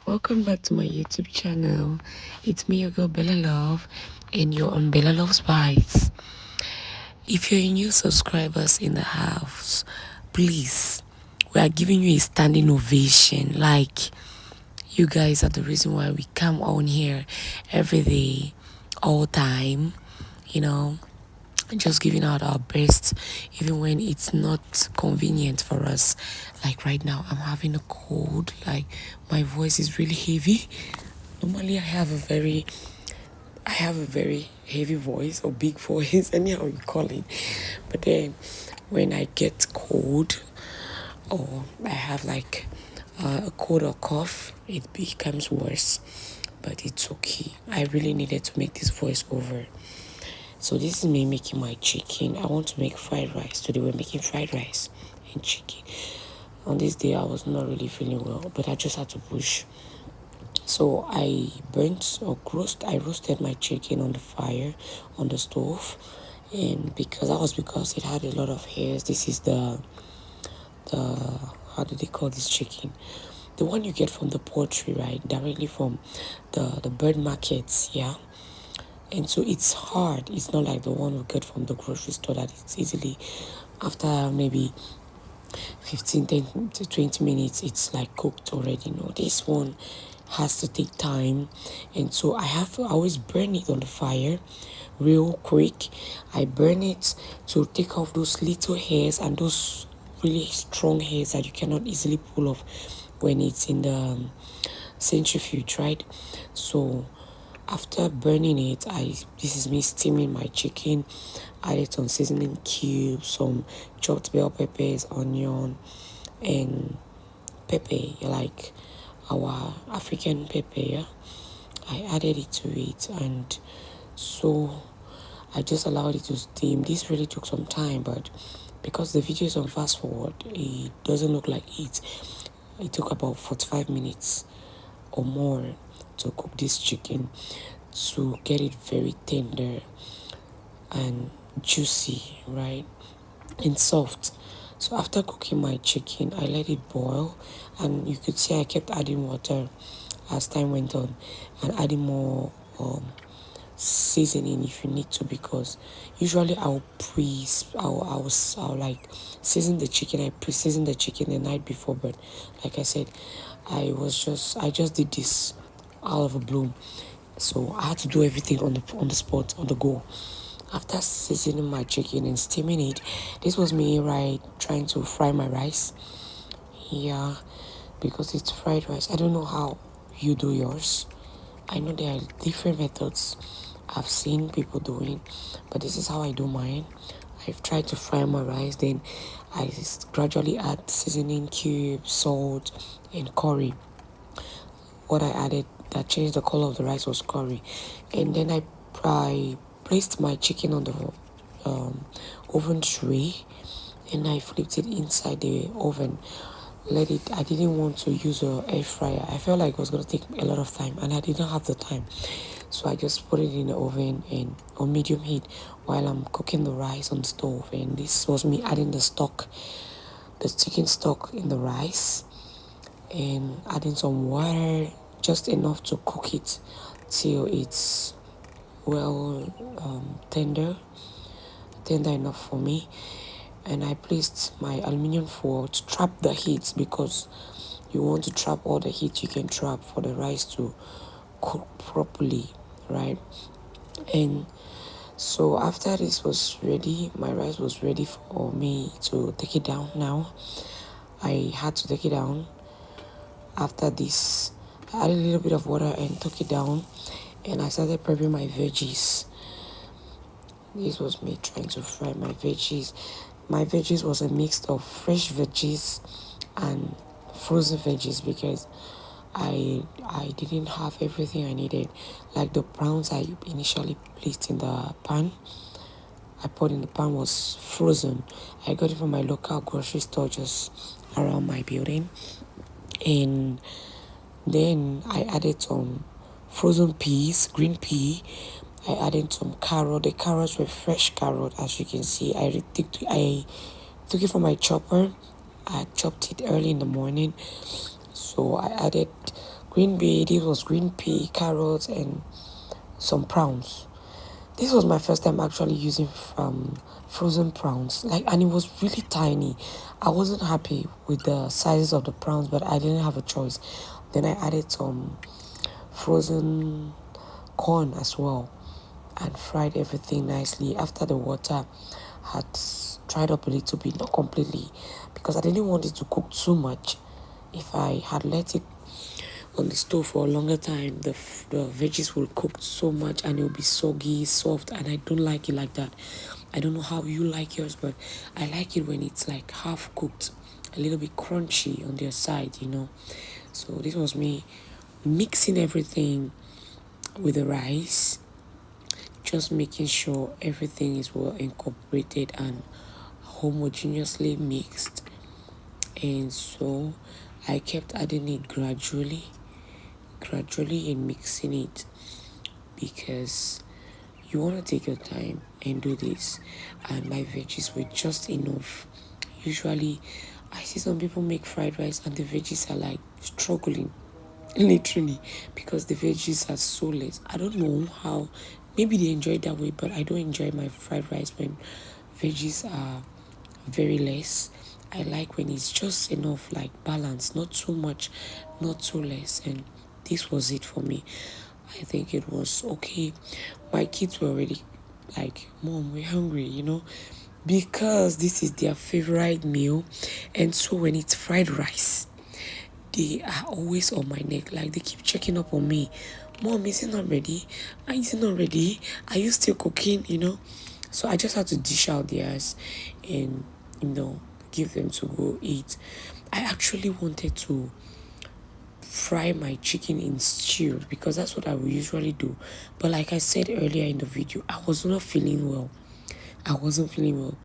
Welcome back to my YouTube channel. It's me, your girl Bella Love, and you're on Bella Love's Bites. If you're a new subscribers in the house, please, we are giving you a standing ovation. Like, you guys are the reason why we come on here every day, all time, you know, just giving out our best, even when it's not convenient for us. Like right now, I'm having a cold, like my voice is really heavy. Normally I have a very heavy voice or big voice, anyhow you call it. But then when I get cold or I have like a cold or cough, it becomes worse. But it's okay. I really needed to make this voice over. So this is me making my chicken. I want to make fried rice. Today we're making fried rice and chicken. On this day I was not really feeling well, but I just had to push. So I roasted my chicken on the fire, on the stove. And because it had a lot of hairs. This is the how do they call this chicken? The one you get from the poultry, right? Directly from the bird markets, yeah. And so it's hard. It's not like the one we get from the grocery store that it's easily, after maybe 15 10 to 20 minutes, it's like cooked already. No, this one has to take time. And so I always burn it on the fire real quick. I burn it to take off those little hairs and those really strong hairs that you cannot easily pull off when it's in the centrifuge, right? So after burning it, this is me steaming my chicken. Added some seasoning cubes, some chopped bell peppers, onion, and pepper, like our African pepper. Yeah? I added it to it, and so I just allowed it to steam. This really took some time, but because the video is on fast forward, it doesn't look like it. It took about 45 minutes or more to cook this chicken, to get it very tender and juicy, right, and soft. So after cooking my chicken, I let it boil, and you could see I kept adding water as time went on, and adding more seasoning if you need to, because usually I'll like season the chicken. I pre-season the chicken the night before, but like I said, I just did this out of a bloom. So I had to do everything on the spot, on the go. After seasoning my chicken and steaming it, this was me trying to fry my rice. Yeah, because it's fried rice. I don't know how you do yours. I know there are different methods I've seen people doing, but this is how I do mine. I've tried to fry my rice, then I gradually add seasoning cubes, salt, and curry. What I added that changed the color of the rice was curry. And then I placed my chicken on the oven tray, and I flipped it inside the oven. I didn't want to use an air fryer. I felt like it was going to take a lot of time, and I didn't have the time. So I just put it in the oven and on medium heat while I'm cooking the rice on the stove. And this was me adding the chicken stock in the rice, and adding some water, just enough to cook it till it's tender enough for me. And I placed my aluminium foil to trap the heat, because you want to trap all the heat you can trap for the rice to cook properly, right? And so after this was ready, my rice was ready for me to take it down. Now I had to take it down. After this, I added a little bit of water and took it down, and I started prepping my veggies. This was me trying to fry my veggies. My veggies was a mix of fresh veggies and frozen veggies, because I didn't have everything I needed. Like the prawns I initially placed in the pan, I put in the pan was frozen. I got it from my local grocery store just around my building. And then I added some frozen peas, green pea. I added some carrot. The carrots were fresh carrot, as you can see. I took it from my chopper. I chopped it early in the morning. So I added green bean, this was green pea, carrots, and some prawns. This was my first time actually using frozen prawns, and it was really tiny. I wasn't happy with the sizes of the prawns, but I didn't have a choice. Then I added some frozen corn as well and fried everything nicely. After the water had dried up a little bit, not completely, because I didn't want it to cook too much. If I had let it on the stove for a longer time, the veggies will cook so much and it will be soggy, soft, and I don't like it like that. I don't know how you like yours, but I like it when it's like half cooked, a little bit crunchy on their side. So this was me mixing everything with the rice, just making sure everything is well incorporated and homogeneously mixed. And so I kept adding it gradually and mixing it, because you want to take your time and do this. And my veggies were just enough. Usually I see some people make fried rice and the veggies are like struggling, literally, because the veggies are so less. I don't know how. Maybe they enjoy it that way, but I don't enjoy my fried rice when veggies are very less. I like when it's just enough, like balance, not too much, not too less. And this was it for me. I think it was okay. My kids were already like, Mom, we're hungry, because this is their favorite meal. And so when it's fried rice, they are always on my neck. Like, they keep checking up on me. Mom, is it not ready? Is it not ready? Are you still cooking? So I just had to dish out theirs and, give them to go eat. I actually wanted to fry my chicken in stew, because that's what I would usually do. But like I said earlier in the video, I was not feeling well. I wasn't feeling well.